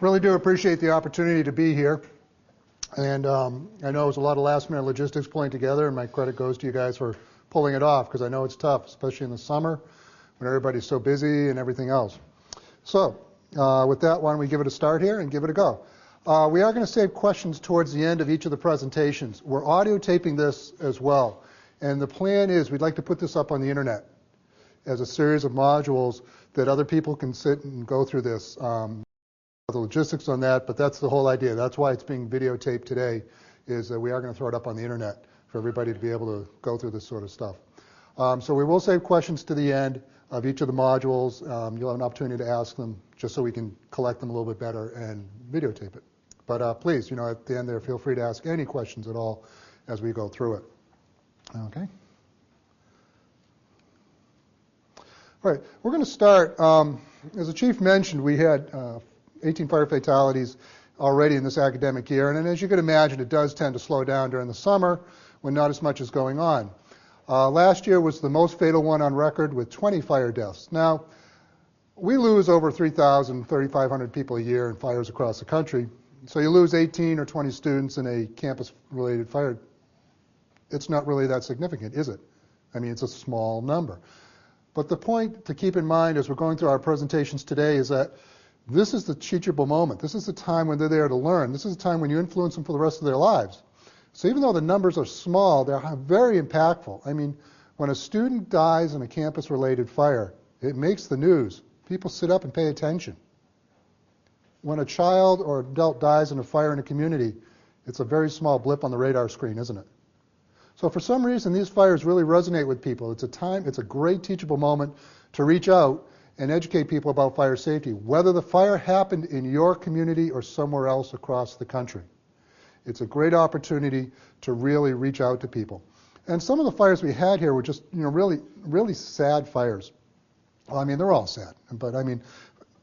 Really do appreciate the opportunity to be here. And I know it was a lot of last-minute logistics pulling together, and my credit goes to you guys for pulling it off, because I know it's tough, especially in the summer when everybody's so busy and everything else. So with that, why don't we give it a start here and give it a go. We are going to save questions towards the end of each of the presentations. We're audio taping this as well. And the plan is we'd like to put this up on the internet as a series of modules that other people can sit and go through this. The logistics on that, but that's the whole idea. That's why it's being videotaped today, is that we are going to throw it up on the internet for everybody to be able to go through this sort of stuff. So we will save questions to the end of each of the modules. You'll have an opportunity to ask them just so we can collect them a little bit better and videotape it. But please, at the end there, feel free to ask any questions at all as we go through it. Okay. All right, we're going to start. As the chief mentioned, we had 18 fire fatalities already in this academic year, and as you can imagine, it does tend to slow down during the summer when not as much is going on. Last year was the most fatal one on record with 20 fire deaths. Now, we lose over 3,000, 3,500 people a year in fires across the country, so you lose 18 or 20 students in a campus-related fire. It's not really that significant, is it? I mean, it's a small number. But the point to keep in mind as we're going through our presentations today is that this is the teachable moment. This is the time when they're there to learn. This is the time when you influence them for the rest of their lives. So even though the numbers are small, they're very impactful. I mean, when a student dies in a campus-related fire, it makes the news. People sit up and pay attention. When a child or adult dies in a fire in a community, it's a very small blip on the radar screen, isn't it? So for some reason, these fires really resonate with people. It's a great teachable moment to reach out and educate people about fire safety, whether the fire happened in your community or somewhere else across the country. It's a great opportunity to really reach out to people. And some of the fires we had here were just, really, really sad fires. Well, I mean, they're all sad, but I mean,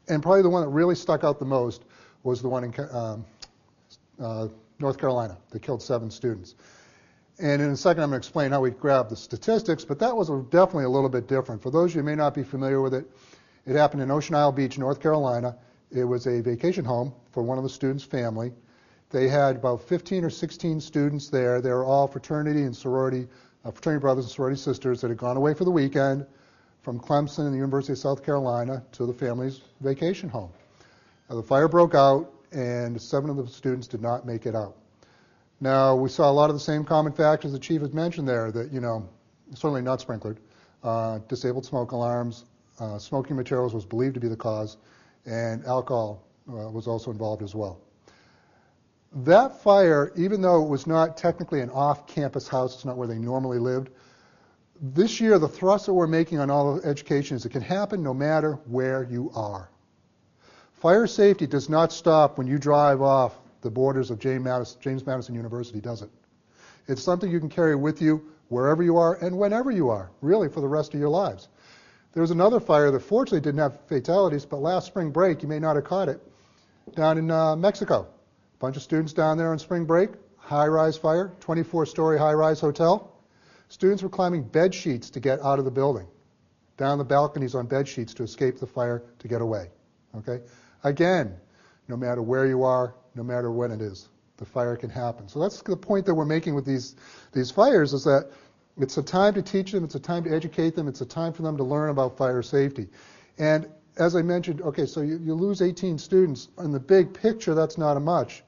and probably the one that really stuck out the most was the one in North Carolina that killed 7 students. And in a second, I'm going to explain how we grabbed the statistics, but that was definitely a little bit different. For those of you who may not be familiar with it, it happened in Ocean Isle Beach, North Carolina. It was a vacation home for one of the students' family. They had about 15 or 16 students there. They were all fraternity brothers and sorority sisters that had gone away for the weekend from Clemson and the University of South Carolina to the family's vacation home. The fire broke out, and 7 of the students did not make it out. Now, we saw a lot of the same common factors the chief had mentioned there, that, certainly not sprinklered, disabled smoke alarms, smoking materials was believed to be the cause, and alcohol was also involved as well. That fire, even though it was not technically an off-campus house, it's not where they normally lived, this year the thrust that we're making on all of education is it can happen no matter where you are. Fire safety does not stop when you drive off the borders of James Madison University, does it? It's something you can carry with you wherever you are and whenever you are, really for the rest of your lives. There was another fire that fortunately didn't have fatalities, but last spring break, you may not have caught it, down in Mexico. A bunch of students down there on spring break, high-rise fire, 24-story high-rise hotel. Students were climbing bed sheets to get out of the building, down the balconies on bed sheets to escape the fire to get away. Okay? Again, no matter where you are, no matter when it is, the fire can happen. So that's the point that we're making with these fires, is that it's a time to teach them, it's a time to educate them, it's a time for them to learn about fire safety. And as I mentioned, okay, so you lose 18 students. In the big picture, that's not much.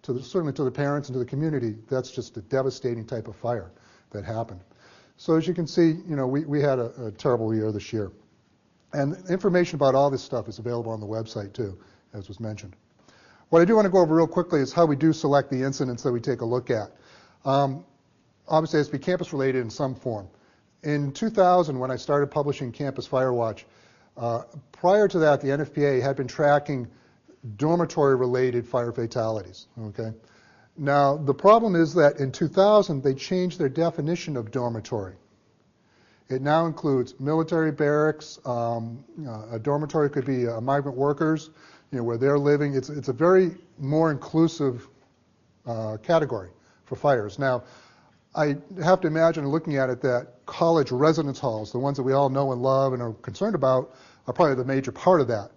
Certainly to the parents and to the community, that's just a devastating type of fire that happened. So as you can see, we had a terrible year this year. And information about all this stuff is available on the website too, as was mentioned. What I do want to go over real quickly is how we do select the incidents that we take a look at. Obviously, it has to be campus-related in some form. In 2000, when I started publishing Campus Firewatch, prior to that, the NFPA had been tracking dormitory-related fire fatalities. Okay. Now, the problem is that in 2000, they changed their definition of dormitory. It now includes military barracks. A dormitory could be migrant workers, where they're living. It's a very more inclusive category for fires. Now, I have to imagine looking at it that college residence halls, the ones that we all know and love and are concerned about, are probably the major part of that.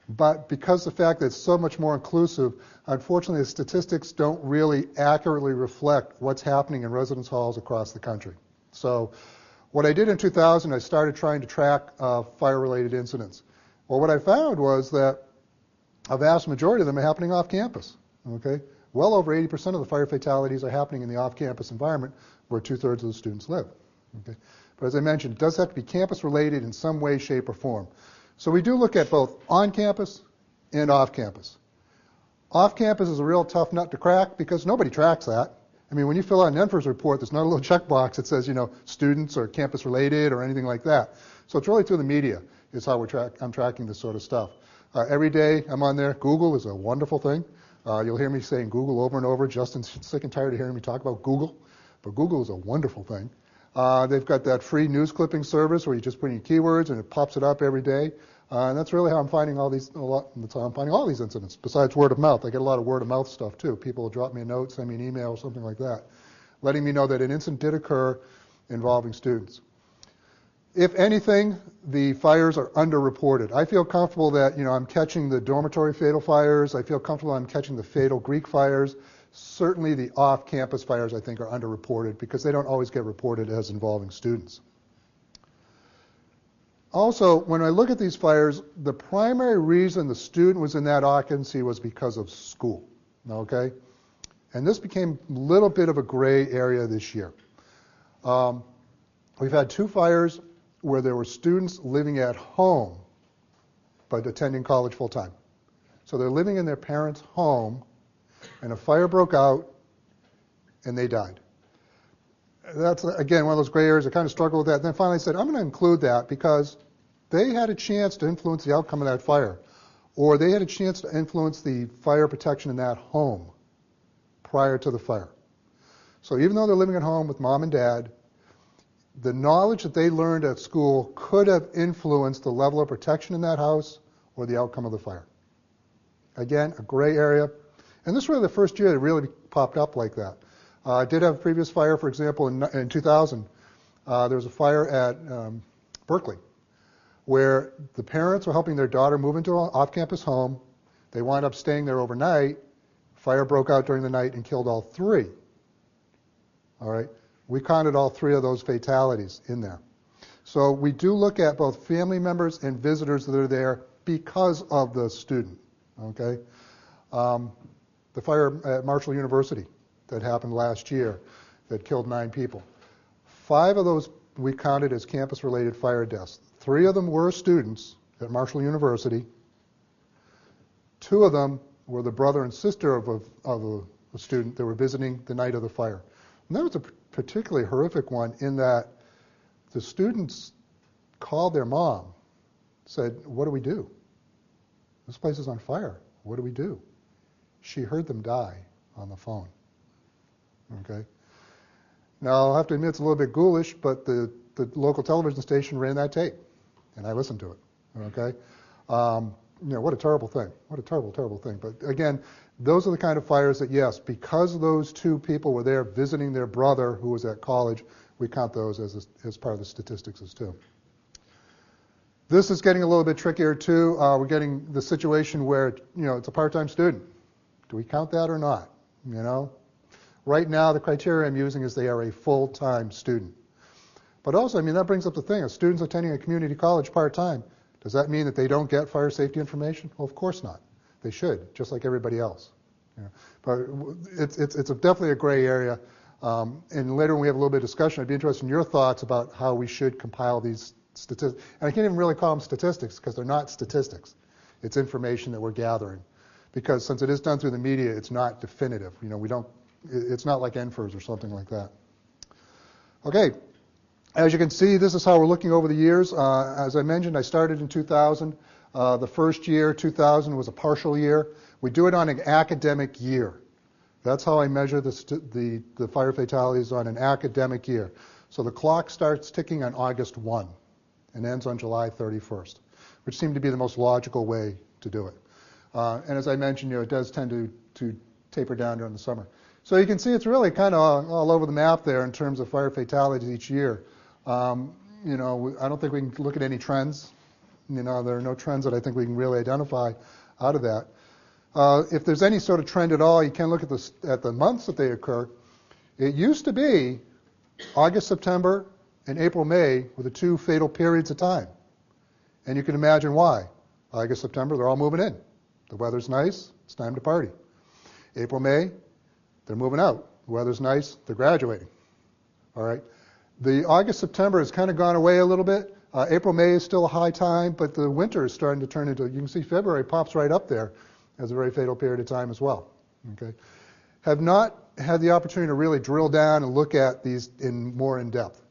But because of the fact that it's so much more inclusive, unfortunately the statistics don't really accurately reflect what's happening in residence halls across the country. So what I did in 2000, I started trying to track fire-related incidents. Well, what I found was that a vast majority of them are happening off campus. Okay? Well over 80% of the fire fatalities are happening in the off-campus environment where 2/3 of the students live. Okay? But as I mentioned, it does have to be campus-related in some way, shape, or form. So we do look at both on-campus and off-campus. Off-campus is a real tough nut to crack because nobody tracks that. I mean, when you fill out an NFIRS report, there's not a little checkbox that says, students or campus-related or anything like that. So it's really through the media is how I'm tracking this sort of stuff. Every day I'm on there. Google is a wonderful thing. You'll hear me saying Google over and over. Justin's sick and tired of hearing me talk about Google, but Google is a wonderful thing. They've got that free news clipping service where you just put in your keywords and it pops it up every day. And that's really how I'm finding that's how I'm finding all these incidents, besides word of mouth. I get a lot of word of mouth stuff too. People will drop me a note, send me an email, or something like that, letting me know that an incident did occur involving students. If anything, the fires are underreported. I feel comfortable that I'm catching the dormitory fatal fires. I feel comfortable I'm catching the fatal Greek fires. Certainly the off-campus fires, I think, are underreported because they don't always get reported as involving students. Also, when I look at these fires, the primary reason the student was in that occupancy was because of school, okay? And this became a little bit of a gray area this year. We've had 2 fires where there were students living at home but attending college full-time. So they're living in their parents' home, and a fire broke out, and they died. That's, again, one of those gray areas. I kind of struggled with that. Then finally I said, I'm going to include that because they had a chance to influence the outcome of that fire, or they had a chance to influence the fire protection in that home prior to the fire. So even though they're living at home with mom and dad, the knowledge that they learned at school could have influenced the level of protection in that house or the outcome of the fire. Again, a gray area. And this is really the first year it really popped up like that. I did have a previous fire, for example, in 2000. There was a fire at Berkeley where the parents were helping their daughter move into an off-campus home. They wound up staying there overnight. Fire broke out during the night and killed all 3. All right? We counted all 3 of those fatalities in there. So we do look at both family members and visitors that are there because of the student. Okay? The fire at Marshall University that happened last year that killed 9 people. 5 of those we counted as campus-related fire deaths. 3 of them were students at Marshall University. 2 of them were the brother and sister of a student that were visiting the night of the fire. And that was a particularly horrific one in that the students called their mom, said, what do we do? This place is on fire. What do we do? She heard them die on the phone. Okay? Now, I'll have to admit it's a little bit ghoulish, but the local television station ran that tape, and I listened to it. Okay? What a terrible thing. What a terrible, terrible thing. But again, those are the kind of fires that, yes, because those 2 people were there visiting their brother who was at college, we count those as part of the statistics as too. This is getting a little bit trickier too. We're getting the situation where, it's a part-time student. Do we count that or not? Right now, the criteria I'm using is they are a full-time student. But also, that brings up the thing, if students attending a community college part-time, does that mean that they don't get fire safety information? Well, of course not. They should, just like everybody else. But it's definitely a gray area. And later when we have a little bit of discussion, I'd be interested in your thoughts about how we should compile these statistics. And I can't even really call them statistics because they're not statistics. It's information that we're gathering. Because since it is done through the media, it's not definitive. It's not like NFIRS or something like that. Okay. As you can see, this is how we're looking over the years. As I mentioned, I started in 2000. The first year, 2000, was a partial year. We do it on an academic year. That's how I measure the fire fatalities on an academic year. So the clock starts ticking on August 1 and ends on July 31st, which seemed to be the most logical way to do it. And as I mentioned, it does tend to taper down during the summer. So you can see it's really kind of all over the map there in terms of fire fatalities each year. I don't think we can look at any trends. There are no trends that I think we can really identify out of that. If there's any sort of trend at all, you can look at the months that they occur. It used to be August, September, and April, May were the two fatal periods of time. And you can imagine why. August, September, they're all moving in. The weather's nice, it's time to party. April, May, they're moving out. The weather's nice, they're graduating. All right. The August, September has kind of gone away a little bit. April, May is still a high time, but the winter is starting to turn into, you can see February pops right up there as a very fatal period of time as well. Okay. Have not had the opportunity to really drill down and look at these more in depth.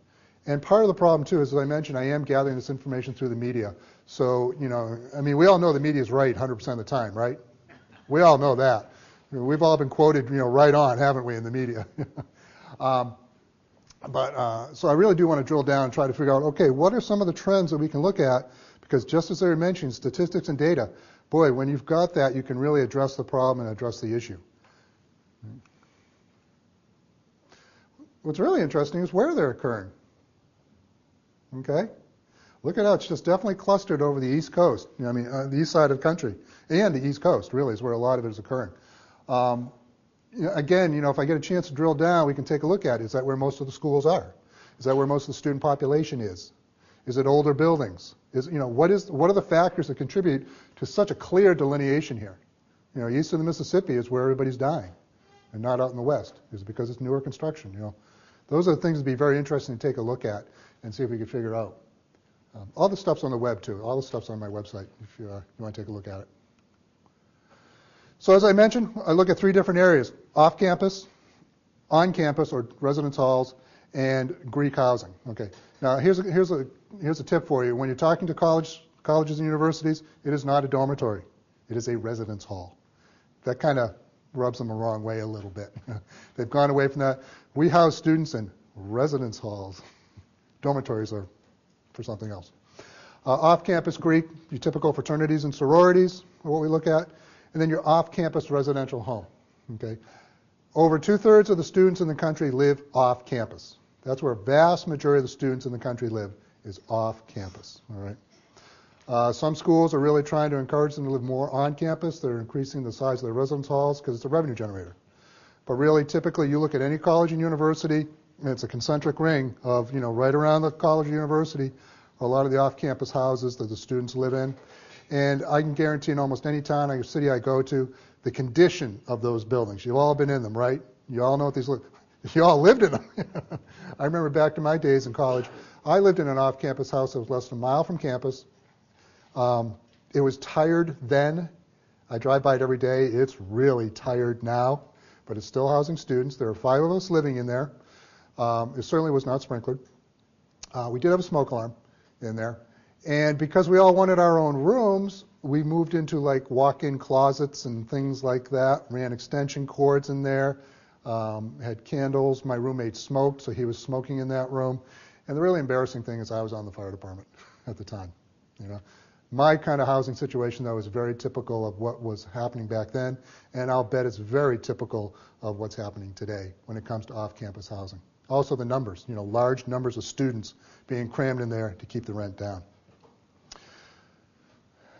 And part of the problem too is, as I mentioned, I am gathering this information through the media. So, we all know the media is right 100% of the time, right? We all know that. We've all been quoted, right on, haven't we, in the media? So I really do want to drill down and try to figure out, okay, what are some of the trends that we can look at? Because just as they were mentioning, statistics and data, boy, when you've got that, you can really address the problem and address the issue. What's really interesting is where they're occurring. Okay? Look at how it's just definitely clustered over the East Coast. The east side of the country. And the East Coast, really, is where a lot of it is occurring. Again, if I get a chance to drill down, we can take a look at it. Is that where most of the schools are? Is that where most of the student population is? Is it older buildings? What are the factors that contribute to such a clear delineation here? East of the Mississippi is where everybody's dying, and not out in the west. Is it because it's newer construction? Those are the things to be very interesting to take a look at and see if we can figure out. All the stuff's on the web too. All the stuff's on my website if you want to take a look at it. So as I mentioned, I look at three different areas: off-campus, on-campus or residence halls, and Greek housing. Okay. Now here's a tip for you. When you're talking to colleges and universities, it is not a dormitory. It is a residence hall. That kind of rubs them the wrong way a little bit. They've gone away from that. We house students in residence halls. Dormitories are for something else. Off-campus Greek, your typical fraternities and sororities are what we look at. And then your off-campus residential home. Okay. Over 2/3 of the students in the country live off-campus. That's where a vast majority of the students in the country live, is off-campus. All right. Some schools are really trying to encourage them to live more on campus. They're increasing the size of their residence halls because it's a revenue generator. But really, typically, you look at any college and university, and it's a concentric ring of, right around the college or university are a lot of the off-campus houses that the students live in. And I can guarantee in almost any town or city I go to, the condition of those buildings. You've all been in them, right? You all know what these look. You all lived in them. I remember back to my days in college, I lived in an off-campus house that was less than a mile from campus. It was tired then. I drive by it every day. It's really tired now, but it's still housing students. There are 5 of us living in there. It certainly was not sprinklered. We did have a smoke alarm in there. And because we all wanted our own rooms, we moved into like walk-in closets and things like that, ran extension cords in there, had candles. My roommate smoked, so he was smoking in that room. And the really embarrassing thing is I was on the fire department at the time. My kind of housing situation, though, is very typical of what was happening back then, and I'll bet it's very typical of what's happening today when it comes to off-campus housing. Also the numbers, large numbers of students being crammed in there to keep the rent down.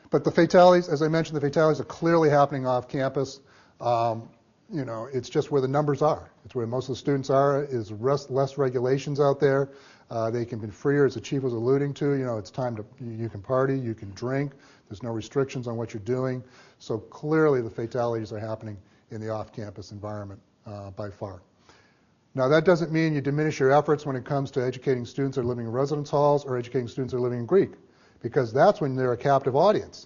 But the fatalities, as I mentioned, the fatalities are clearly happening off campus. It's just where the numbers are. It's where most of the students are. Is less regulations out there. They can be freer, as the chief was alluding to. It's time to, you can party, you can drink. There's no restrictions on what you're doing. So clearly the fatalities are happening in the off-campus environment by far. Now that doesn't mean you diminish your efforts when it comes to educating students that are living in residence halls or educating students that are living in Greek, because that's when they're a captive audience.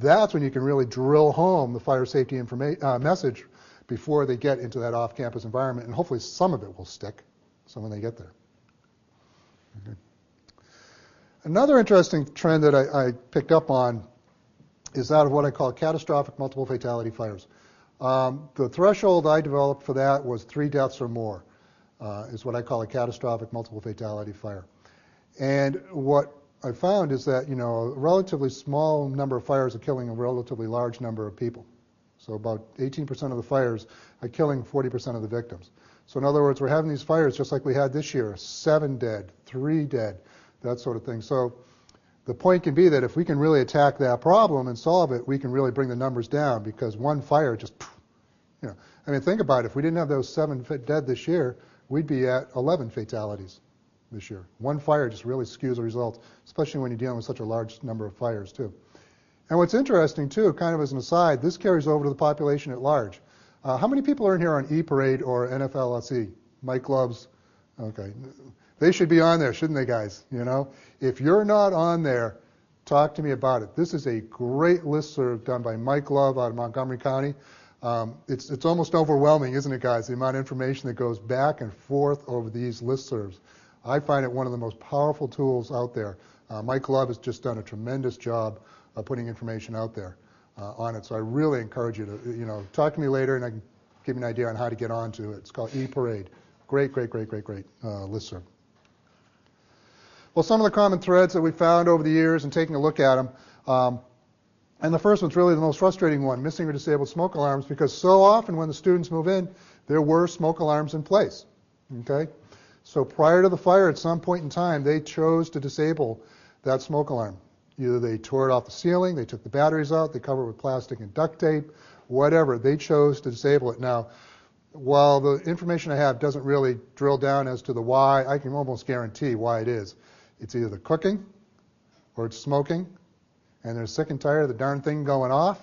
That's when you can really drill home the fire safety message before they get into that off-campus environment, and hopefully some of it will stick when they get there. Okay. Another interesting trend that I picked up on is that of what I call catastrophic multiple fatality fires. The threshold I developed for that was 3 deaths or more, is what I call a catastrophic multiple fatality fire. And what I found is that, a relatively small number of fires are killing a relatively large number of people. So about 18% of the fires are killing 40% of the victims. So in other words, we're having these fires just like we had this year, 7 dead, 3 dead, that sort of thing. So the point can be that if we can really attack that problem and solve it, we can really bring the numbers down, because one fire just, I mean, think about it. If we didn't have those 7 dead this year, we'd be at 11 fatalities this year. One fire just really skews the results, especially when you're dealing with such a large number of fires, too. And what's interesting, too, kind of as an aside, this carries over to the population at large. How many people are in here on E-Parade or NFLSE? Mike Gloves? Okay. They should be on there, shouldn't they, guys? If you're not on there, talk to me about it. This is a great listserv done by Mike Love out of Montgomery County. It's almost overwhelming, isn't it, guys, the amount of information that goes back and forth over these listservs. I find it one of the most powerful tools out there. Mike Love has just done a tremendous job of putting information out there on it. So I really encourage you to, talk to me later, and I can give you an idea on how to get onto it. It's called E-Parade. Great listserv. Well, some of the common threads that we found over the years and taking a look at them, and the first one's really the most frustrating one, missing or disabled smoke alarms, because so often when the students move in, there were smoke alarms in place. Okay? So prior to the fire, at some point in time, they chose to disable that smoke alarm. Either they tore it off the ceiling, they took the batteries out, they covered it with plastic and duct tape, whatever. They chose to disable it. Now, while the information I have doesn't really drill down as to the why, I can almost guarantee why it is. It's either the cooking or it's smoking, and they're sick and tired of the darn thing going off.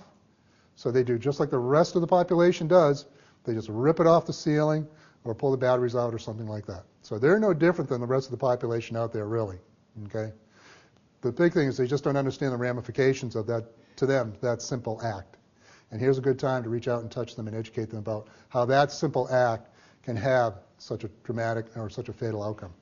So they do just like the rest of the population does. They just rip it off the ceiling or pull the batteries out or something like that. So they're no different than the rest of the population out there, really. Okay? The big thing is they just don't understand the ramifications of that, to them, that simple act. And here's a good time to reach out and touch them and educate them about how that simple act can have such a dramatic or such a fatal outcome.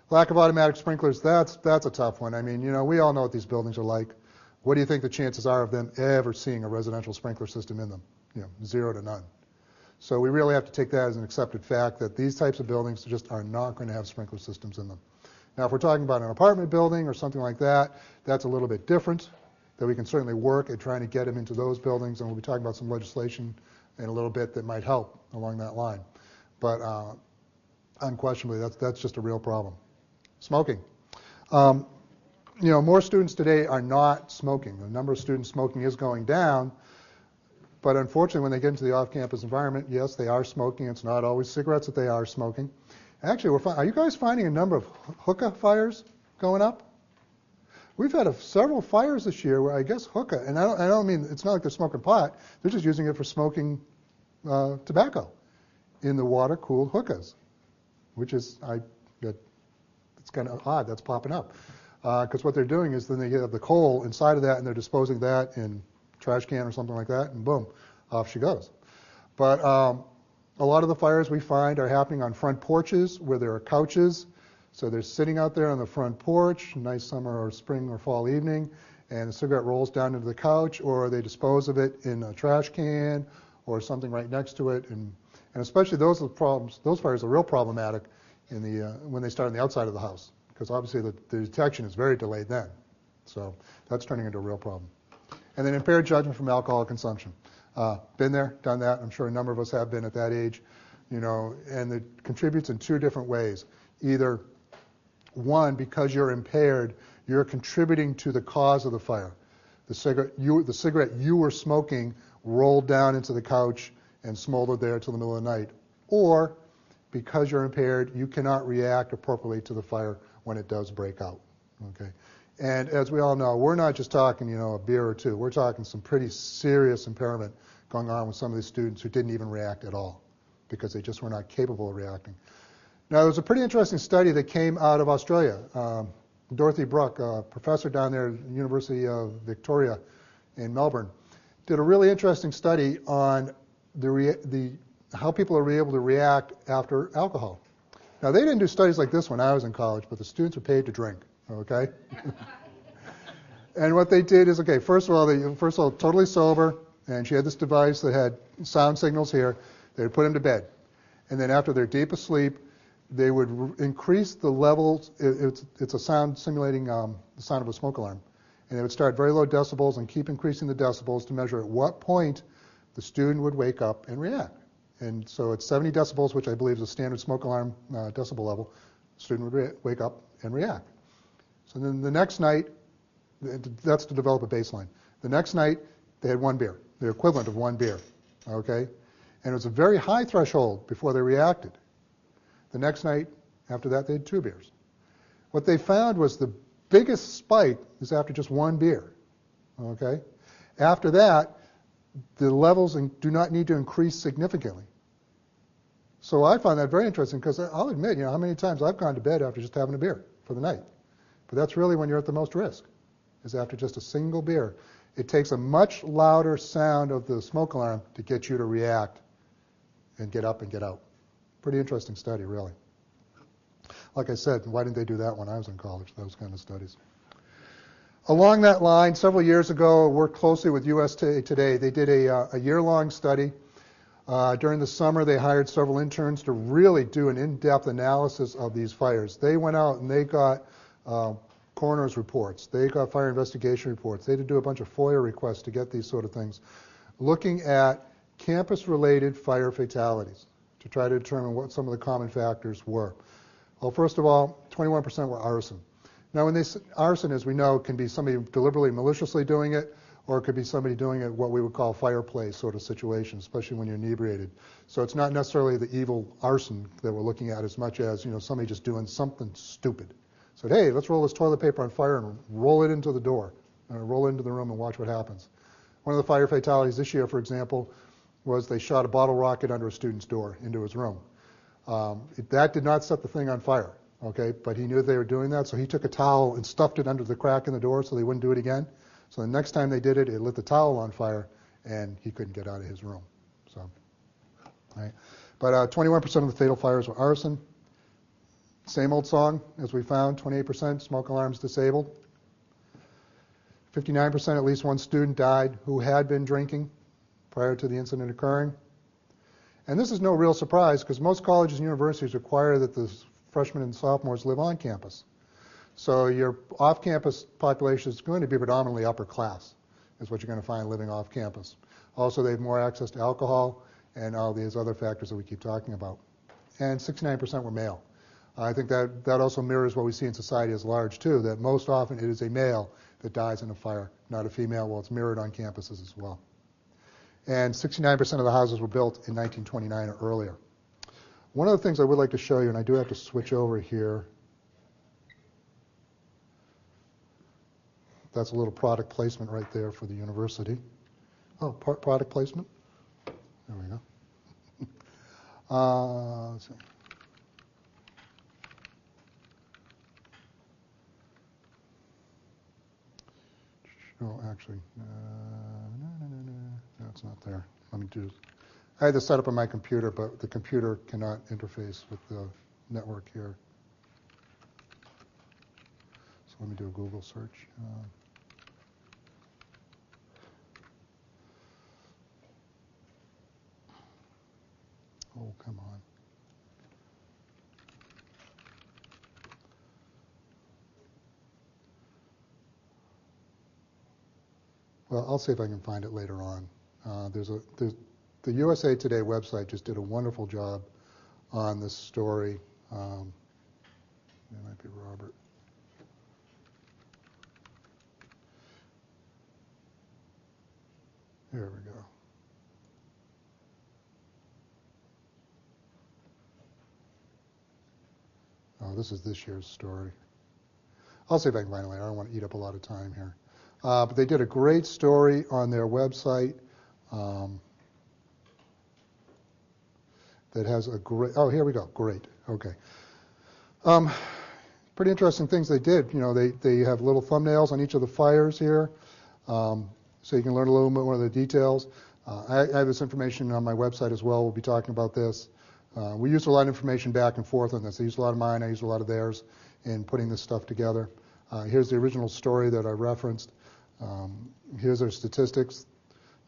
Lack of automatic sprinklers, that's a tough one. I mean, we all know what these buildings are like. What do you think the chances are of them ever seeing a residential sprinkler system in them? 0 to none. So we really have to take that as an accepted fact that these types of buildings just are not going to have sprinkler systems in them. Now, if we're talking about an apartment building or something like that, that's a little bit different, that we can certainly work at trying to get them into those buildings, and we'll be talking about some legislation in a little bit that might help along that line. But unquestionably, that's just a real problem. Smoking. More students today are not smoking. The number of students smoking is going down, but unfortunately when they get into the off-campus environment, yes, they are smoking. It's not always cigarettes that they are smoking. Actually, are you guys finding a number of hookah fires going up? We've had several fires this year where I guess hookah, and I don't mean, it's not like they're smoking pot, they're just using it for smoking tobacco in the water-cooled hookahs, which is, it's kind of odd that's popping up. Because what they're doing is then they have the coal inside of that and they're disposing that in a trash can or something like that, and boom, off she goes. But a lot of the fires we find are happening on front porches where there are couches. So they're sitting out there on the front porch, nice summer or spring or fall evening, and the cigarette rolls down into the couch, or they dispose of it in a trash can or something right next to it. And especially those fires are real problematic when they start on the outside of the house, because obviously the detection is very delayed then. So that's turning into a real problem. And then impaired judgment from alcohol consumption. Been there, done that. I'm sure a number of us have been at that age, and it contributes in 2 different ways. Either one, because you're impaired, you're contributing to the cause of the fire. The cigarette you were smoking rolled down into the couch and smoldered there till the middle of the night. Or because you're impaired, you cannot react appropriately to the fire when it does break out. Okay? And as we all know, we're not just talking, a beer or 2. We're talking some pretty serious impairment going on with some of these students who didn't even react at all because they just were not capable of reacting. Now, there was a pretty interesting study that came out of Australia. Dorothy Bruck, a professor down there at the University of Victoria in Melbourne, did a really interesting study on how people are able to react after alcohol. Now, they didn't do studies like this when I was in college, but the students were paid to drink, okay? And what they did is, okay, first of all, totally sober, and she had this device that had sound signals here. They would put them to bed. And then after they're deep asleep, they would increase the levels. It's a sound simulating the sound of a smoke alarm. And they would start very low decibels and keep increasing the decibels to measure at what point the student would wake up and react. And so at 70 decibels, which I believe is a standard smoke alarm decibel level, the student would wake up and react. So then the next night, That's to develop a baseline. The next night, they had 1 beer, the equivalent of 1 beer, okay? And it was a very high threshold before they reacted. The next night, after that, they had 2 beers. What they found was the biggest spike is after just 1 beer, okay? After that, the levels do not need to increase significantly. So I find that very interesting because I'll admit, how many times I've gone to bed after just having a beer for the night. But that's really when you're at the most risk, is after just a single beer. It takes a much louder sound of the smoke alarm to get you to react and get up and get out. Pretty interesting study, really. Like I said, why didn't they do that when I was in college, those kind of studies? Along that line, several years ago, I worked closely with USA Today. They did a year-long study. During the summer, they hired several interns to really do an in-depth analysis of these fires. They went out and they got coroner's reports. They got fire investigation reports. They had to do a bunch of FOIA requests to get these sort of things, looking at campus-related fire fatalities to try to determine what some of the common factors were. Well, first of all, 21% were arson. Now, arson, as we know, can be somebody deliberately, maliciously doing it, or it could be somebody doing it what we would call fireplay sort of situation, especially when you're inebriated. So it's not necessarily the evil arson that we're looking at as much as, somebody just doing something stupid. So, hey, let's roll this toilet paper on fire and roll it into the door, roll it into the room and watch what happens. One of the fire fatalities this year, for example, was they shot a bottle rocket under a student's door into his room. That did not set the thing on fire. Okay, but he knew they were doing that, so he took a towel and stuffed it under the crack in the door so they wouldn't do it again. So the next time they did it, it lit the towel on fire, and he couldn't get out of his room. So, right. But 21% of the fatal fires were arson. Same old song as we found, 28% smoke alarms disabled. 59% at least one student died who had been drinking prior to the incident occurring. And this is no real surprise because most colleges and universities require that the freshmen and sophomores live on campus. So your off-campus population is going to be predominantly upper class, is what you're going to find living off campus. Also, they have more access to alcohol and all these other factors that we keep talking about. And 69% were male. I think that also mirrors what we see in society as large, too, that most often it is a male that dies in a fire, not a female. Well, it's mirrored on campuses as well. And 69% of the houses were built in 1929 or earlier. One of the things I would like to show you, and I do have to switch over here. That's a little product placement right there for the university. Oh, product placement. There we go. Let's see. Oh, actually, no, it's not there. Let me do. I had this set up on my computer, but the computer cannot interface with the network here. So let me do a Google search. Oh, come on. Well, I'll see if I can find it later on. The USA Today website just did a wonderful job on this story. It might be Robert. There we go. Oh, this is this year's story. I'll see if I can find it later. I don't want to eat up a lot of time here. But they did a great story on their website that has a great, oh, here we go, great, okay. Pretty interesting things they did. They have little thumbnails on each of the fires here, so you can learn a little bit more of the details. I have this information on my website as well. We'll be talking about this. We used a lot of information back and forth on this. I used a lot of mine, I used a lot of theirs in putting this stuff together. Here's the original story that I referenced. Here's our statistics.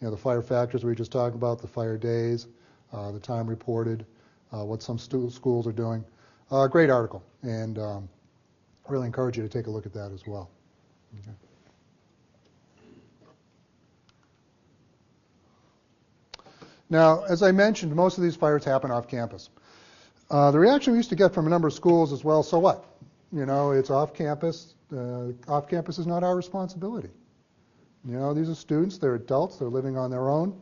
The fire factors we were just talking about, the fire days, the time reported, what some schools are doing. Great article, and I really encourage you to take a look at that as well. Okay. Now, as I mentioned, most of these fires happen off campus. The reaction we used to get from a number of schools is, well, so what? it's off campus. Off campus is not our responsibility. These are students, they're adults, they're living on their own.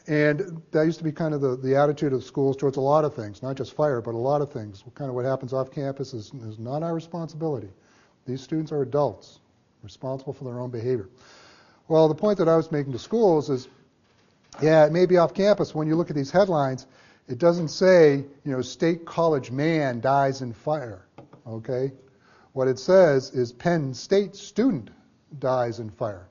And that used to be kind of the attitude of schools towards a lot of things, not just fire, but a lot of things. Kind of what happens off campus is not our responsibility. These students are adults, responsible for their own behavior. Well, the point that I was making to schools is, yeah, it may be off campus. When you look at these headlines, it doesn't say, State College man dies in fire, okay? What it says is Penn State student dies in fire.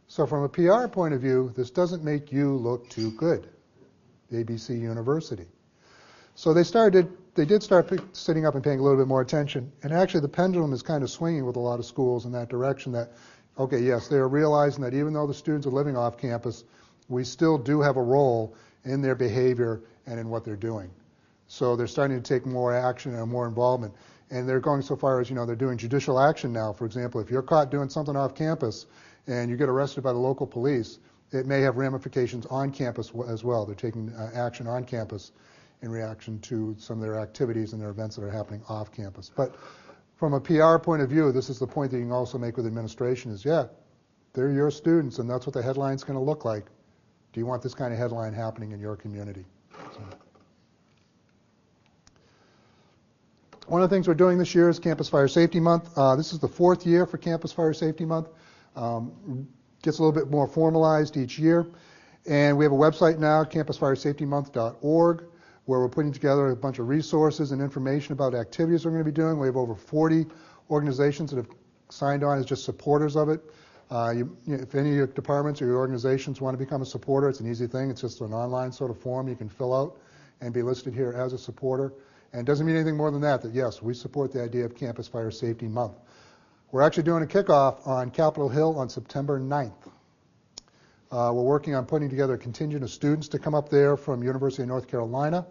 So from a PR point of view, this doesn't make you look too good, ABC University. So they did start sitting up and paying a little bit more attention. And actually the pendulum is kind of swinging with a lot of schools in that direction that, okay, yes, they're realizing that even though the students are living off campus, we still do have a role in their behavior and in what they're doing. So they're starting to take more action and more involvement. And they're going so far as, they're doing judicial action now. For example, if you're caught doing something off campus and you get arrested by the local police, it may have ramifications on campus as well. They're taking action on campus in reaction to some of their activities and their events that are happening off campus. But from a PR point of view, this is the point that you can also make with administration is, yeah, they're your students and that's what the headline's going to look like. Do you want this kind of headline happening in your community? So. One of the things we're doing this year is Campus Fire Safety Month. This is the 4th year for Campus Fire Safety Month. Gets a little bit more formalized each year. And we have a website now, campusfiresafetymonth.org, where we're putting together a bunch of resources and information about activities we're going to be doing. We have over 40 organizations that have signed on as just supporters of it. If any of your departments or your organizations want to become a supporter, it's an easy thing. It's just an online sort of form you can fill out and be listed here as a supporter. And it doesn't mean anything more than that yes, we support the idea of Campus Fire Safety Month. We're actually doing a kickoff on Capitol Hill on September 9th. We're working on putting together a contingent of students to come up there from University of North Carolina.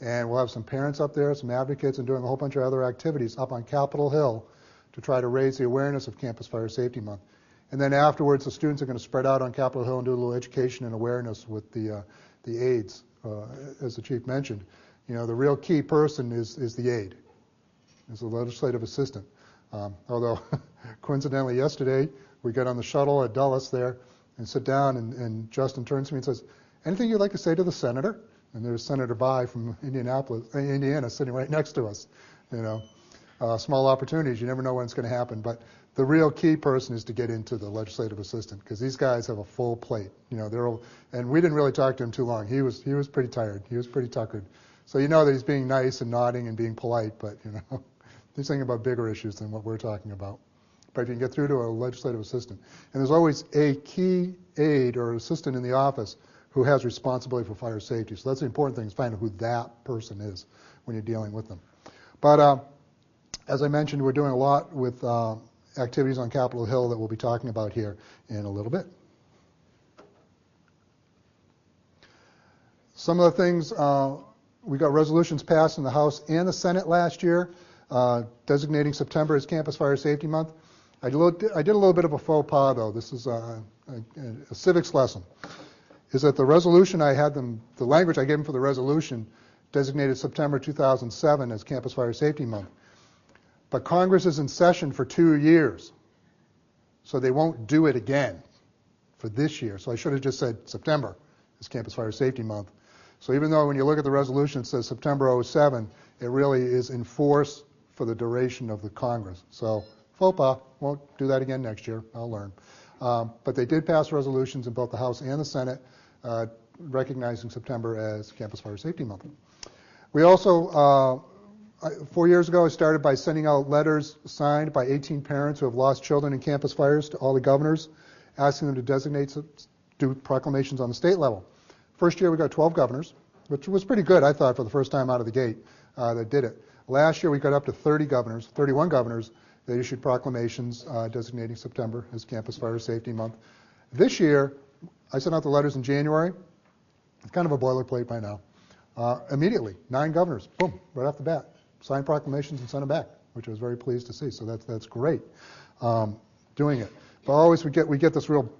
And we'll have some parents up there, some advocates, and doing a whole bunch of other activities up on Capitol Hill to try to raise the awareness of Campus Fire Safety Month. And then afterwards, the students are going to spread out on Capitol Hill and do a little education and awareness with the aides, as the chief mentioned. The real key person is the aide, is the legislative assistant. Although, coincidentally, yesterday, we got on the shuttle at Dulles there and sit down, and Justin turns to me and says, anything you'd like to say to the senator? And there's Senator Bai from Indiana sitting right next to us. Small opportunities, you never know when it's going to happen. But the real key person is to get into the legislative assistant, because these guys have a full plate. And we didn't really talk to him too long. He was pretty tired. He was pretty tuckered. So you know that he's being nice and nodding and being polite, but he's thinking about bigger issues than what we're talking about. But if you can get through to a legislative assistant, and there's always a key aide or assistant in the office who has responsibility for fire safety. So that's the important thing, is finding who that person is when you're dealing with them. But as I mentioned, we're doing a lot with activities on Capitol Hill that we'll be talking about here in a little bit. Some of the things, we got resolutions passed in the House and the Senate last year, designating September as Campus Fire Safety Month. I did a little bit of a faux pas, though. This is a civics lesson. Is that the resolution the language I gave them for the resolution designated September 2007 as Campus Fire Safety Month. But Congress is in session for 2 years, so they won't do it again for this year. So I should have just said September is Campus Fire Safety Month. So even though when you look at the resolution it says September 07, it really is in force for the duration of the Congress. So faux pas, won't do that again next year, I'll learn. But they did pass resolutions in both the House and the Senate recognizing September as Campus Fire Safety Month. We also, 4 years ago, I started by sending out letters signed by 18 parents who have lost children in campus fires to all the governors, asking them to do proclamations on the state level. First year we got 12 governors, which was pretty good, I thought, for the first time out of the gate that did it. Last year we got up to 31 governors that issued proclamations designating September as Campus Fire Safety Month. This year, I sent out the letters in January. It's kind of a boilerplate by now. Immediately, 9 governors, boom, right off the bat, signed proclamations and sent them back, which I was very pleased to see. So that's great, doing it. But always we get this real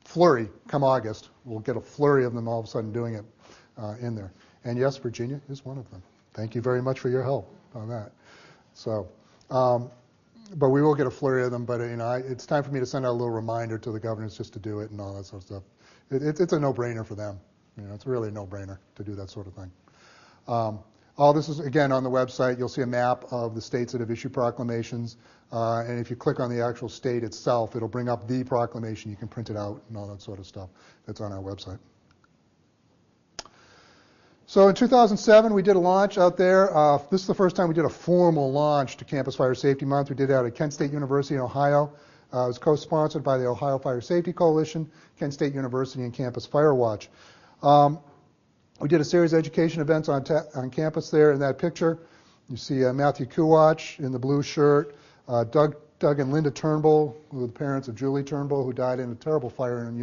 flurry come August. We'll get a flurry of them all of a sudden doing it in there. And yes, Virginia is one of them. thank you very much for your help on that. So, but we will get a flurry of them. But it's time for me to send out a little reminder to the governors just to do it and all that sort of stuff. It's a no-brainer for them. It's really a no-brainer to do that sort of thing. All this is, again, on the website. You'll see a map of the states that have issued proclamations. And if you click on the actual state itself, it'll bring up the proclamation. You can print it out and all that sort of stuff that's on our website. So in 2007, we did a launch out there. This is the first time we did a formal launch to Campus Fire Safety Month. We did it out at Kent State University in Ohio. It was co-sponsored by the Ohio Fire Safety Coalition, Kent State University, and Campus Firewatch. We did a series of education events on campus there. In that picture, you see Matthew Kuwatch in the blue shirt, Doug and Linda Turnbull, who were the parents of Julie Turnbull, who died in a terrible fire in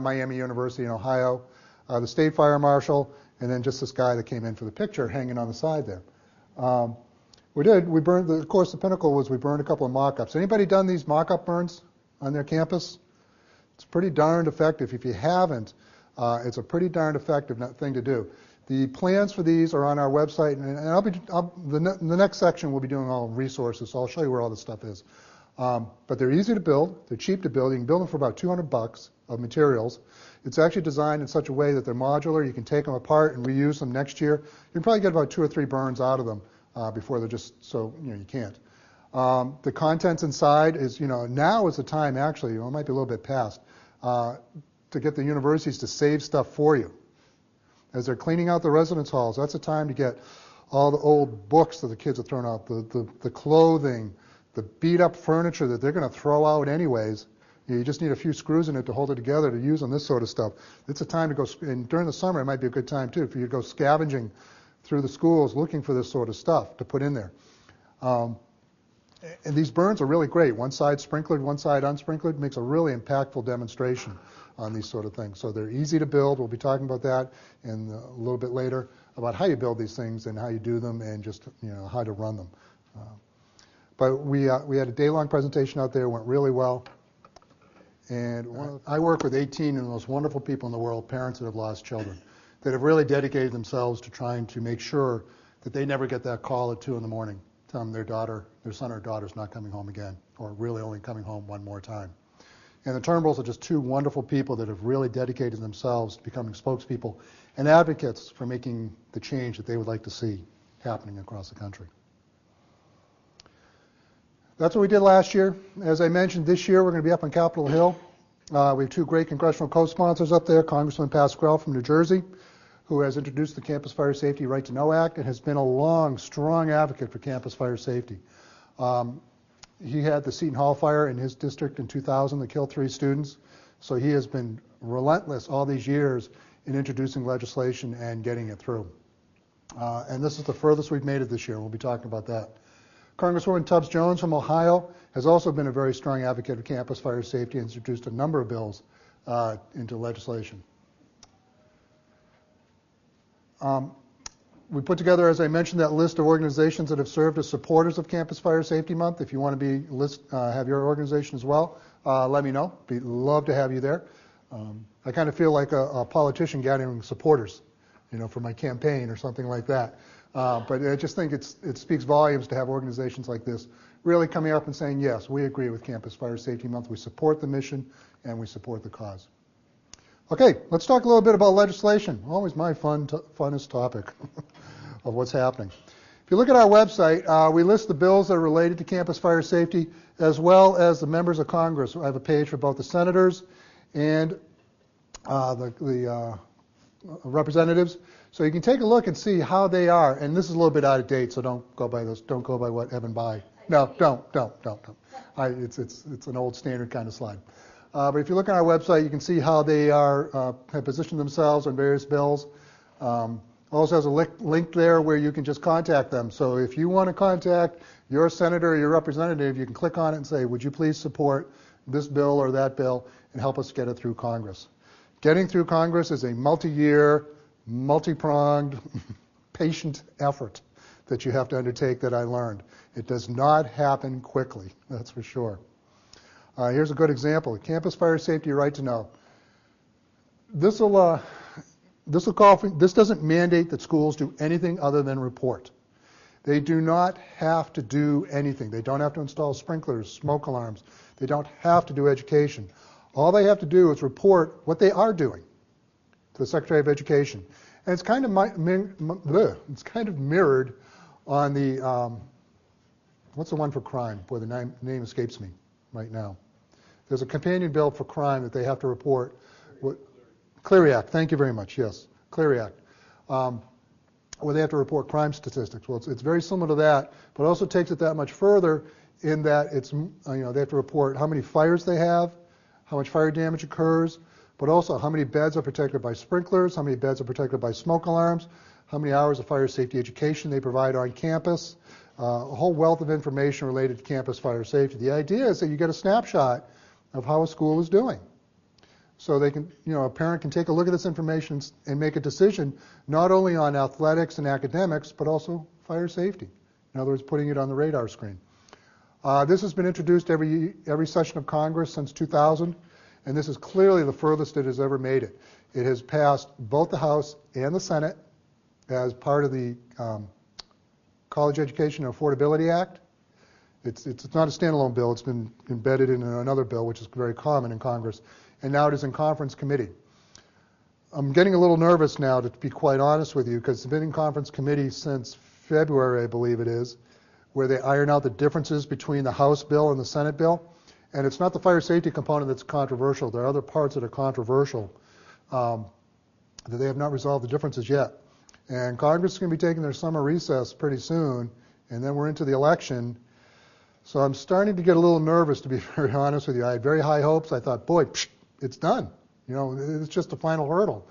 Miami University in Ohio, the state fire marshal, and then just this guy that came in for the picture hanging on the side there. We burned, of course, the pinnacle was we burned a couple of mock-ups. Anybody done these mock-up burns on their campus? It's pretty darned effective. If you haven't, it's a pretty darned effective thing to do. The plans for these are on our website, and the next section we'll be doing all resources, so I'll show you where all this stuff is. But they're easy to build. They're cheap to build. You can build them for about $200 of materials. It's actually designed in such a way that they're modular. You can take them apart and reuse them next year. You can probably get about 2 or 3 burns out of them before they're just so, you can't. The contents inside is, now is the time actually, it might be a little bit past, to get the universities to save stuff for you. As they're cleaning out the residence halls, that's the time to get all the old books that the kids have thrown out, the clothing, the beat up furniture that they're going to throw out anyways. You just need a few screws in it to hold it together to use on this sort of stuff. It's a time to go, and during the summer it might be a good time too for you to go scavenging through the schools looking for this sort of stuff to put in there. And these burns are really great. One side sprinklered, one side unsprinkled, makes a really impactful demonstration on these sort of things. So they're easy to build. We'll be talking about that in a little bit later, about how you build these things and how you do them and just how to run them. But we had a day-long presentation out there. It went really well. And I work with 18 of the most wonderful people in the world, parents that have lost children, that have really dedicated themselves to trying to make sure that they never get that call at 2 in the morning telling their son or daughter's not coming home again, or really only coming home one more time. And the Turnbulls are just 2 wonderful people that have really dedicated themselves to becoming spokespeople and advocates for making the change that they would like to see happening across the country. That's what we did last year. As I mentioned, this year we're going to be up on Capitol Hill. We have 2 great congressional co-sponsors up there, Congressman Pascrell from New Jersey, who has introduced the Campus Fire Safety Right to Know Act and has been a long, strong advocate for campus fire safety. He had the Seton Hall fire in his district in 2000 that killed 3 students. So he has been relentless all these years in introducing legislation and getting it through. And this is the furthest we've made it this year. We'll be talking about that. Congresswoman Tubbs Jones from Ohio has also been a very strong advocate of campus fire safety and introduced a number of bills into legislation. We put together, as I mentioned, that list of organizations that have served as supporters of Campus Fire Safety Month. If you want to have your organization as well, let me know. We'd love to have you there. I kind of feel like a politician gathering supporters, for my campaign or something like that. But I just think it speaks volumes to have organizations like this really coming up and saying, yes, we agree with Campus Fire Safety Month. We support the mission and we support the cause. Okay, let's talk a little bit about legislation. Always my funnest topic of what's happening. If you look at our website, we list the bills that are related to campus fire safety as well as the members of Congress. I have a page for both the senators and the representatives. So you can take a look and see how they are. And this is a little bit out of date, so don't go by this. Don't go by what Evan By. No, don't. It's an old standard kind of slide. But if you look on our website, you can see how they have positioned themselves on various bills. Also has a link there where you can just contact them. So if you want to contact your senator or your representative, you can click on it and say, would you please support this bill or that bill and help us get it through Congress. Getting through Congress is a multi-year, multi-pronged, patient effort that you have to undertake that I learned. It does not happen quickly, that's for sure. Here's a good example. Campus Fire Safety Right to Know. This will, This doesn't mandate that schools do anything other than report. They do not have to do anything. They don't have to install sprinklers, smoke alarms. They don't have to do education. All they have to do is report what they are doing to the Secretary of Education. And it's kind of mirrored on the, what's the one for crime? Boy, the name escapes me right now. There's a companion bill for crime that they have to report. Clery Act, thank you very much, yes, Clery Act. Where they have to report crime statistics. Well, it's very similar to that, but also takes it that much further in that it's, they have to report how many fires they have, how much fire damage occurs, but also how many beds are protected by sprinklers, how many beds are protected by smoke alarms, how many hours of fire safety education they provide on campus, a whole wealth of information related to campus fire safety. The idea is that you get a snapshot of how a school is doing. So they can, a parent can take a look at this information and make a decision not only on athletics and academics, but also fire safety. In other words, putting it on the radar screen. This has been introduced every session of Congress since 2000, and this is clearly the furthest it has ever made it. It has passed both the House and the Senate as part of the College Education and Affordability Act. It's not a standalone bill. It's been embedded in another bill, which is very common in Congress. And now it is in conference committee. I'm getting a little nervous now, to be quite honest with you, because it's been in conference committee since February, I believe it is, where they iron out the differences between the House bill and the Senate bill. And it's not the fire safety component that's controversial. There are other parts that are controversial that they have not resolved the differences yet. And Congress is going to be taking their summer recess pretty soon, and then we're into the election. So I'm starting to get a little nervous, to be very honest with you. I had very high hopes. I thought, boy, it's done. It's just the final hurdle.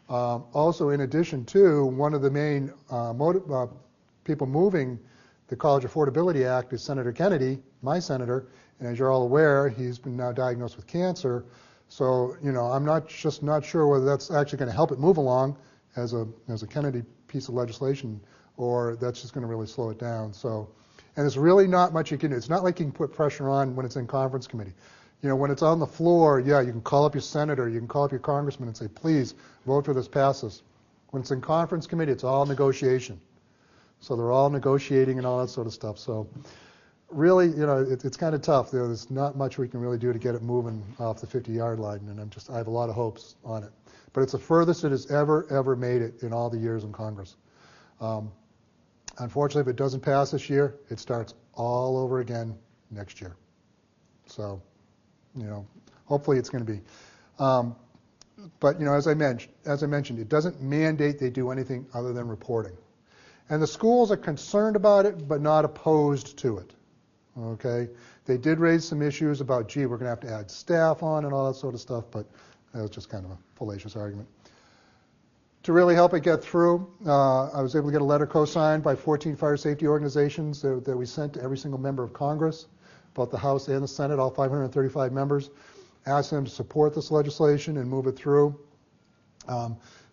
Also, in addition to, one of the main people moving the College Affordability Act is Senator Kennedy, my senator, and as you're all aware, he's been now diagnosed with cancer. So, I'm not sure whether that's actually going to help it move along as a Kennedy piece of legislation, or that's just going to really slow it down. So, and there's really not much you can do. It's not like you can put pressure on when it's in conference committee. When it's on the floor, yeah, you can call up your senator, you can call up your congressman and say, please vote for this, pass this. When it's in conference committee, it's all negotiation. So they're all negotiating and all that sort of stuff. So really, it's kind of tough. There's not much we can really do to get it moving off the 50-yard line, and I have a lot of hopes on it. But it's the furthest it has ever made it in all the years in Congress. Unfortunately, if it doesn't pass this year, it starts all over again next year. So, hopefully it's going to be. But as I mentioned, it doesn't mandate they do anything other than reporting. And the schools are concerned about it, but not opposed to it. Okay? They did raise some issues about, we're going to have to add staff on and all that sort of stuff, but that was just kind of a fallacious argument. To really help it get through, I was able to get a letter co-signed by 14 fire safety organizations that we sent to every single member of Congress, both the House and the Senate, all 535 members, asked them to support this legislation and move it through.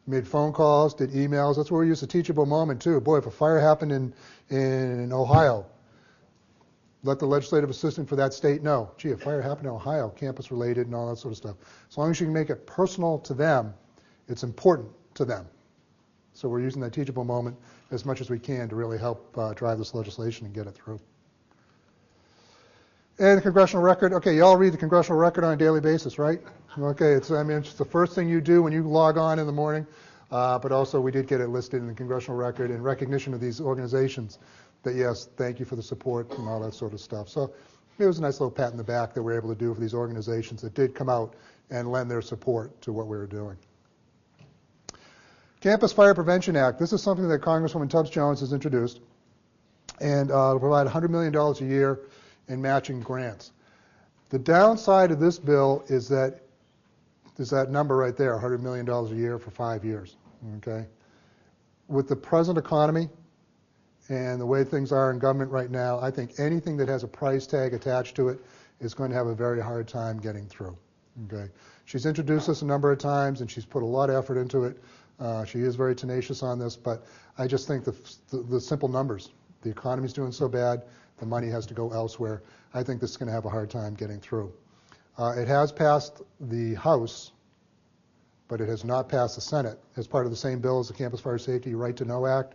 Made phone calls, did emails. That's where we used a teachable moment too. Boy, if a fire happened in Ohio, let the legislative assistant for that state know. Gee, a fire happened in Ohio, campus related and all that sort of stuff. As long as you can make it personal to them, it's important to them. So we're using that teachable moment as much as we can to really help drive this legislation and get it through. And the congressional record. Okay, you all read the congressional record on a daily basis, right? Okay, it's the first thing you do when you log on in the morning. But also we did get it listed in the congressional record in recognition of these organizations that, yes, thank you for the support and all that sort of stuff. So it was a nice little pat in the back that we were able to do for these organizations that did come out and lend their support to what we were doing. Campus Fire Prevention Act. This is something that Congresswoman Tubbs Jones has introduced, and it'll provide $100 million a year in matching grants. The downside of this bill is that number right there, $100 million a year for 5 years. Okay, with the present economy and the way things are in government right now, I think anything that has a price tag attached to it is going to have a very hard time getting through. Okay, she's introduced this a number of times and she's put a lot of effort into it. She is very tenacious on this, but I just think the simple numbers, the economy's doing so bad, the money has to go elsewhere. I think this is going to have a hard time getting through. It has passed the House but it has not passed the Senate as part of the same bill as the Campus Fire Safety Right to Know Act.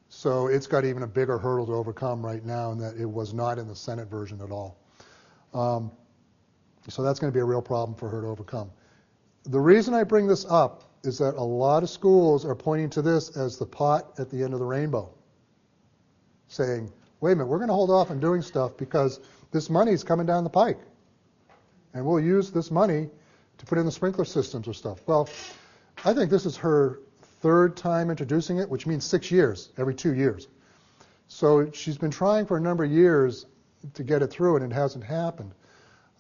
So it's got even a bigger hurdle to overcome right now in that it was not in the Senate version at all. So that's going to be a real problem for her to overcome. The reason I bring this up is that a lot of schools are pointing to this as the pot at the end of the rainbow, saying, wait a minute, we're going to hold off on doing stuff because this money is coming down the pike, and we'll use this money to put in the sprinkler systems or stuff. Well, I think this is her third time introducing it, which means 6 years, every 2 years. So she's been trying for a number of years to get it through, and it hasn't happened.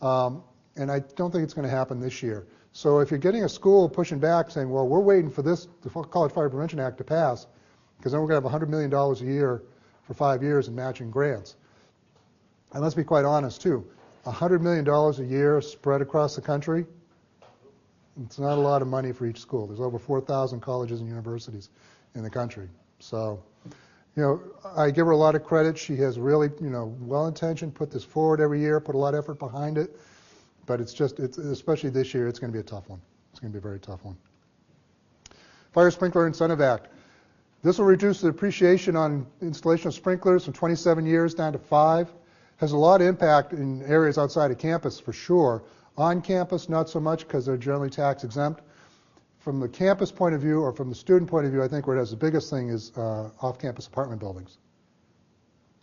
And I don't think it's going to happen this year. So if you're getting a school pushing back saying, well, we're waiting for this, the College Fire Prevention Act to pass, because then we're going to have $100 million a year for 5 years in matching grants. And let's be quite honest, too. $100 million a year spread across the country, it's not a lot of money for each school. There's over 4,000 colleges and universities in the country. So, I give her a lot of credit. She has really, well-intentioned, put this forward every year, put a lot of effort behind it. But especially this year, it's going to be a tough one. It's going to be a very tough one. Fire Sprinkler Incentive Act. This will reduce the depreciation on installation of sprinklers from 27 years down to 5. Has a lot of impact in areas outside of campus for sure. On campus, not so much because they're generally tax exempt. From the campus point of view or from the student point of view, I think where it has the biggest thing is off-campus apartment buildings.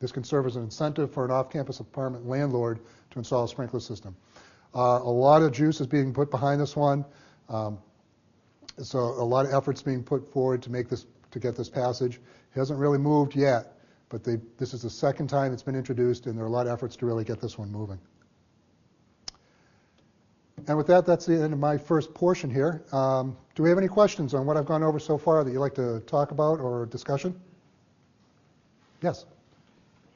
This can serve as an incentive for an off-campus apartment landlord to install a sprinkler system. A lot of juice is being put behind this one. So a lot of efforts being put forward to get this passage. It hasn't really moved yet, but this is the second time it's been introduced, and there are a lot of efforts to really get this one moving. And with that, that's the end of my first portion here. Do we have any questions on what I've gone over so far that you'd like to talk about or discussion? Yes?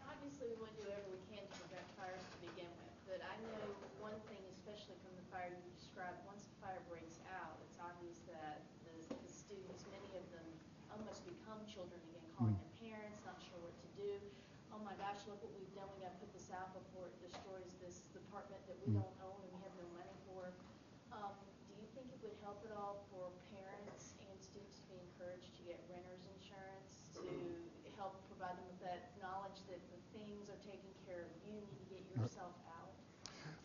Obviously, we want to do whatever we can to prevent fires to begin with, but I know one thing, especially from the fire you described, once the fire breaks out, it's obvious that the students, many of them almost become children again, calling their parents, not sure what to do. Oh my gosh, look what we've done. We got to put this out before it destroys this department that we don't own and we have no money for. Do you think it would help at all for parents and students to be encouraged to get renter's insurance to help provide them with that knowledge that the things are taken care of? You need to get yourself out.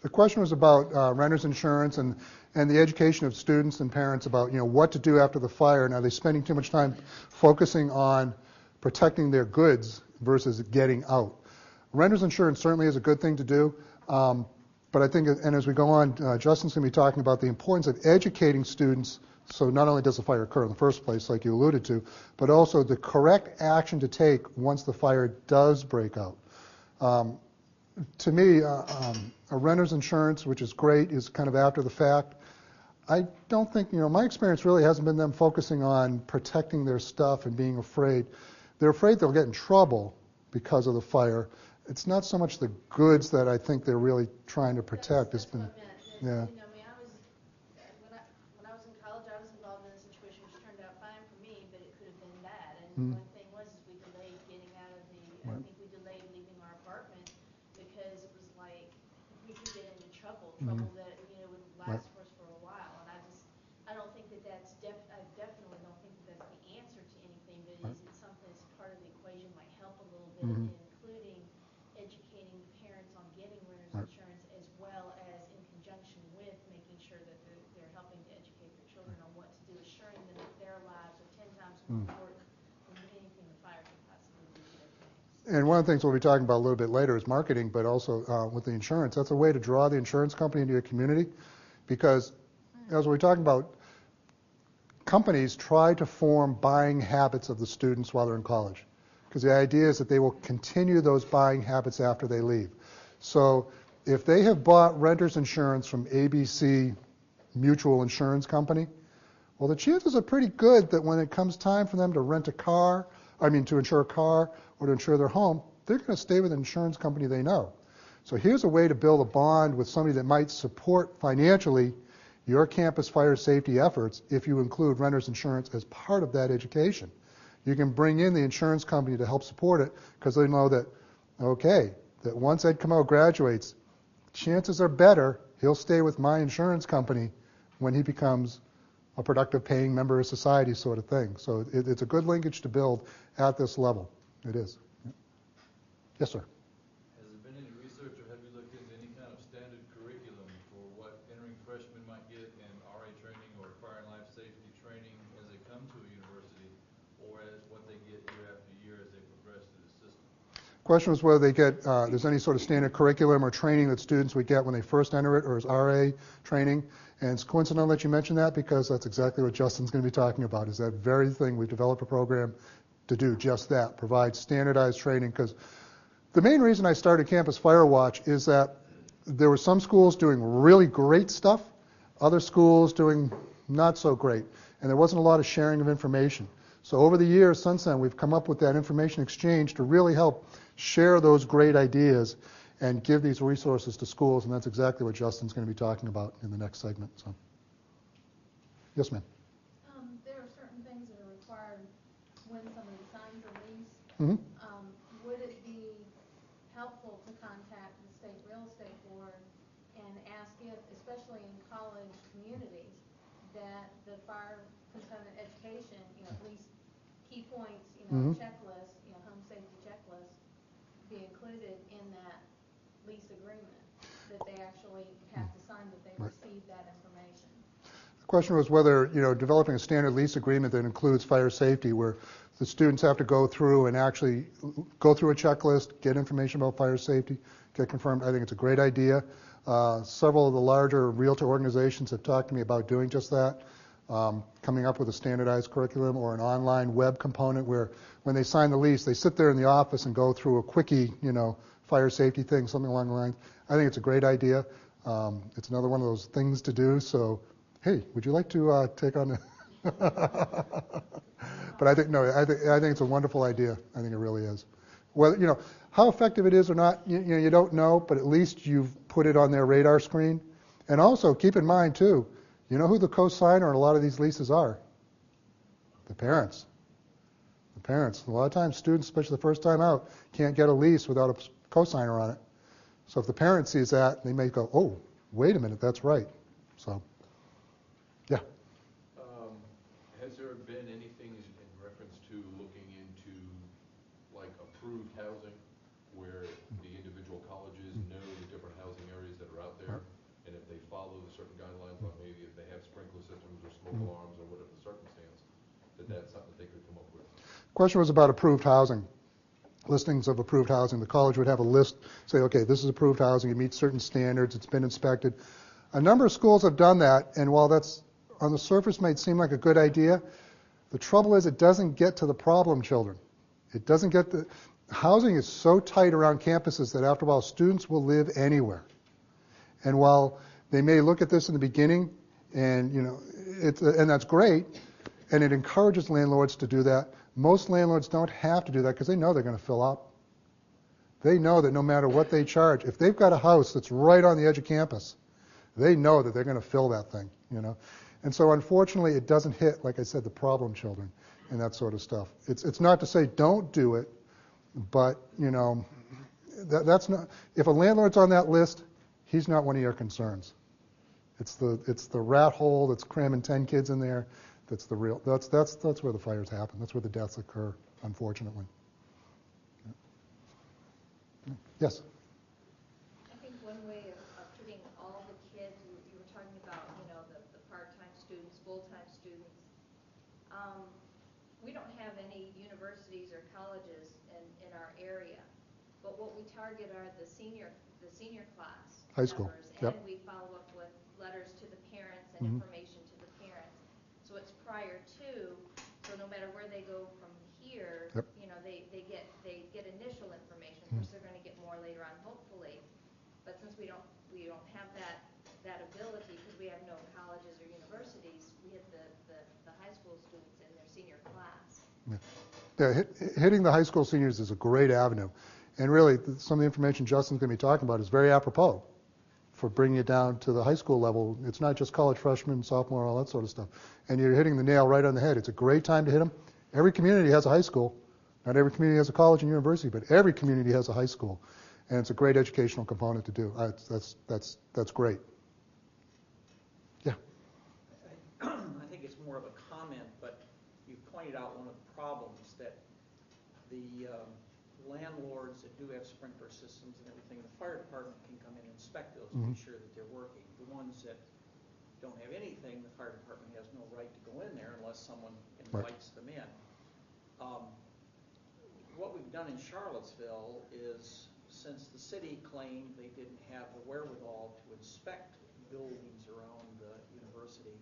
The question was about renter's insurance and the education of students and parents about what to do after the fire. Now, are they spending too much time focusing on protecting their goods versus getting out? Renter's insurance certainly is a good thing to do, but I think, and as we go on, Justin's going to be talking about the importance of educating students. So not only does the fire occur in the first place, like you alluded to, but also the correct action to take once the fire does break out. To me, a renter's insurance, which is great, is kind of after the fact. I don't think, my experience really hasn't been them focusing on protecting their stuff and being afraid. They're afraid they'll get in trouble because of the fire. It's not so much the goods that I think they're really trying to protect. That's what I yeah. meant. When I was in college, I was involved in a situation which turned out fine for me, but it could have been bad. And one thing was we delayed getting out of I think we delayed leaving our apartment because it was like we could get into trouble that would last for us for a while. And I don't think that's I definitely don't think that's the answer to anything, but is it something that's part of the equation might help a little bit, including educating parents on getting renter's insurance as well as in conjunction with making sure that they're helping to educate their children on what to do, assuring them that their lives are 10 times more important than anything the fire could possibly do to their families. And one of the things we'll be talking about a little bit later is marketing, but also with the insurance. That's a way to draw the insurance company into your community because, as we're talking about, companies try to form buying habits of the students while they're in college because the idea is that they will continue those buying habits after they leave. So if they have bought renter's insurance from ABC Mutual Insurance Company, well, the chances are pretty good that when it comes time for them to to insure a car or to insure their home, they're going to stay with an insurance company they know. So here's a way to build a bond with somebody that might support financially your campus fire safety efforts if you include renter's insurance as part of that education. You can bring in the insurance company to help support it because they know that, that once Ed Camo graduates, chances are better he'll stay with my insurance company when he becomes a productive paying member of society sort of thing. So it's a good linkage to build at this level. It is. Yes, sir. Has there been any research or have you looked into any kind of standard curriculum for what entering freshmen might get in RA training or fire and life safety training as they come to a university, or as what they get year after year as they progress through the system? Question was whether they get, there's any sort of standard curriculum or training that students would get when they first enter it, or is RA training. And it's coincidental that you mentioned that, because that's exactly what Justin's going to be talking about, is that very thing. We've developed a program to do just that, provide standardized training. Because the main reason I started Campus Firewatch is that there were some schools doing really great stuff, other schools doing not so great, and there wasn't a lot of sharing of information. So over the years since then, we've come up with that information exchange to really help share those great ideas and give these resources to schools, and that's exactly what Justin's going to be talking about in the next segment. So, yes, ma'am. There are certain things that are required when somebody signs a lease. Mm-hmm. Would it be helpful to contact the state real estate board and ask if, especially in college communities, that the fire component education, at least key points, Mm-hmm. checklist, home safety checklist, be included in that lease agreement, that they actually have to sign that they received that information? The question was whether, developing a standard lease agreement that includes fire safety, where the students have to go through and actually go through a checklist, get information about fire safety, get confirmed. I think it's a great idea. Several of the larger realtor organizations have talked to me about doing just that, coming up with a standardized curriculum or an online web component where when they sign the lease, they sit there in the office and go through a quickie, fire safety thing, something along the lines. I think it's a great idea. It's another one of those things to do. So, hey, would you like to take on the... But I think it's a wonderful idea. I think it really is. Whether how effective it is or not, you don't know, but at least you've put it on their radar screen. And also keep in mind too, you know who the co-signer on a lot of these leases are? The parents. The parents. A lot of times students, especially the first time out, can't get a lease without a co-signer on it. So if the parent sees that, they may go, oh, wait a minute, that's right. So, yeah. Has there been anything in reference to looking into like approved housing where the individual colleges know the different housing areas that are out there, and if they follow the certain guidelines, like maybe if they have sprinkler systems or smoke alarms or whatever the circumstance, that's something that they could come up with? The question was about approved housing, listings of approved housing. The college would have a list, say, okay, this is approved housing, it meets certain standards, it's been inspected. A number of schools have done that, and while that's on the surface might seem like a good idea, the trouble is it doesn't get to the problem children. It doesn't get the... Housing is so tight around campuses that after a while students will live anywhere. And while they may look at this in the beginning, and and that's great, and it encourages landlords to do that, most landlords don't have to do that because they know they're going to fill up. They know that no matter what they charge, if they've got a house that's right on the edge of campus, they know that they're going to fill that thing, And so unfortunately it doesn't hit, like I said, the problem children and that sort of stuff. It's not to say don't do it, but that's not, if a landlord's on that list, he's not one of your concerns. It's the rat hole that's cramming 10 kids in there. That's where the fires happen. That's where the deaths occur, unfortunately. Yes. I think one way of treating all the kids, you were talking about, the part-time students, full-time students. We don't have any universities or colleges in our area, but what we target are the senior class High school. members, Yep. and we follow up with letters to the parents and information to the parents. So it's prior to, so no matter where they go from here, Yep. they get initial information, which they're going to get more later on, hopefully. But since we don't have that ability because we have no colleges or universities, we have the high school students in their senior class. Yeah, hitting the high school seniors is a great avenue. And really, some of the information Justin's going to be talking about is very apropos for bringing it down to the high school level. It's not just college freshmen, sophomore, all that sort of stuff. And you're hitting the nail right on the head. It's a great time to hit them. Every community has a high school. Not every community has a college and university, but every community has a high school. And it's a great educational component to do. That's great. Yeah. I think is that the landlords that do have sprinkler systems and everything, the fire department can come in and inspect those to be sure that they're working. The ones that don't have anything, the fire department has no right to go in there unless someone invites them in. What we've done in Charlottesville is, since the city claimed they didn't have the wherewithal to inspect buildings around the university,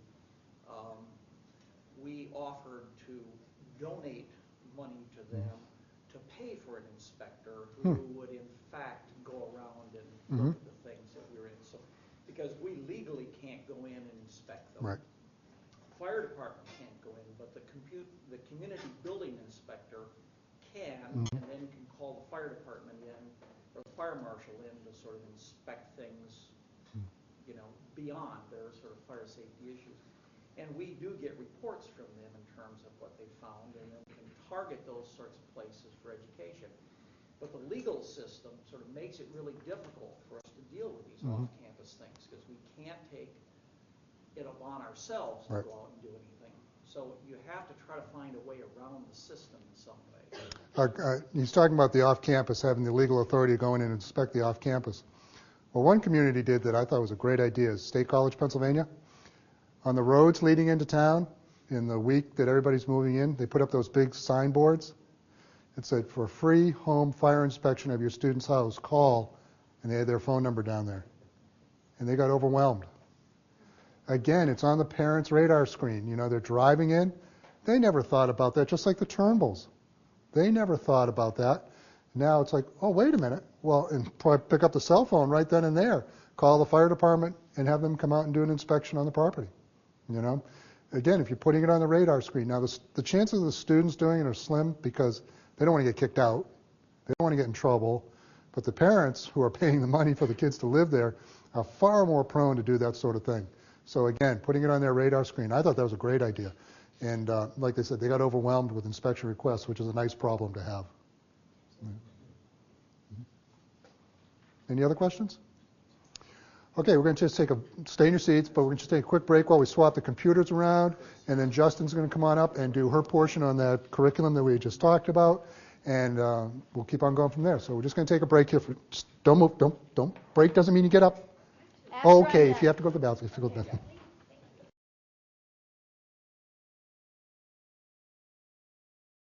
we offered to donate money to them to pay for an inspector who would in fact go around and look at the things that we're in. So, because we legally can't go in and inspect them. Right. Fire department can't go in, but the community building inspector can, and then can call the fire department in or the fire marshal in to sort of inspect things, you know, beyond their sort of fire safety issues. And we do get reports from them in terms of what they found, and then we can target those sorts of places for education. But the legal system sort of makes it really difficult for us to deal with these off-campus things, because we can't take it upon ourselves to go out and do anything. So you have to try to find a way around the system in some way. He's talking about the off-campus, having the legal authority to go in and inspect the off-campus. Well, one community did that I thought was a great idea is State College, Pennsylvania. On the roads leading into town, in the week that everybody's moving in, they put up those big signboards. It said, for free home fire inspection of your student's house, call, and they had their phone number down there. And they got overwhelmed. Again, it's on the parents' radar screen. You know, they're driving in. They never thought about that, just like the Turnbulls. They never thought about that. Now it's like, oh, wait a minute. Well, and pick up the cell phone right then and there. Call the fire department and have them come out and do an inspection on the property. You know, again, if you're putting it on the radar screen. Now, the chances of the students doing it are slim because they don't want to get kicked out. They don't want to get in trouble. But the parents who are paying the money for the kids to live there are far more prone to do that sort of thing. So again, putting it on their radar screen, I thought that was a great idea. And like they said, they got overwhelmed with inspection requests, which is a nice problem to have. Any other questions? Okay, we're going to just stay in your seats, but we're going to just take a quick break while we swap the computers around, and then Justin's going to come on up and do her portion on that curriculum that we just talked about, and we'll keep on going from there. So we're just going to take a break here. Just don't move, don't break doesn't mean you get up. Okay, if you have to go to the bathroom, if you go to the bathroom.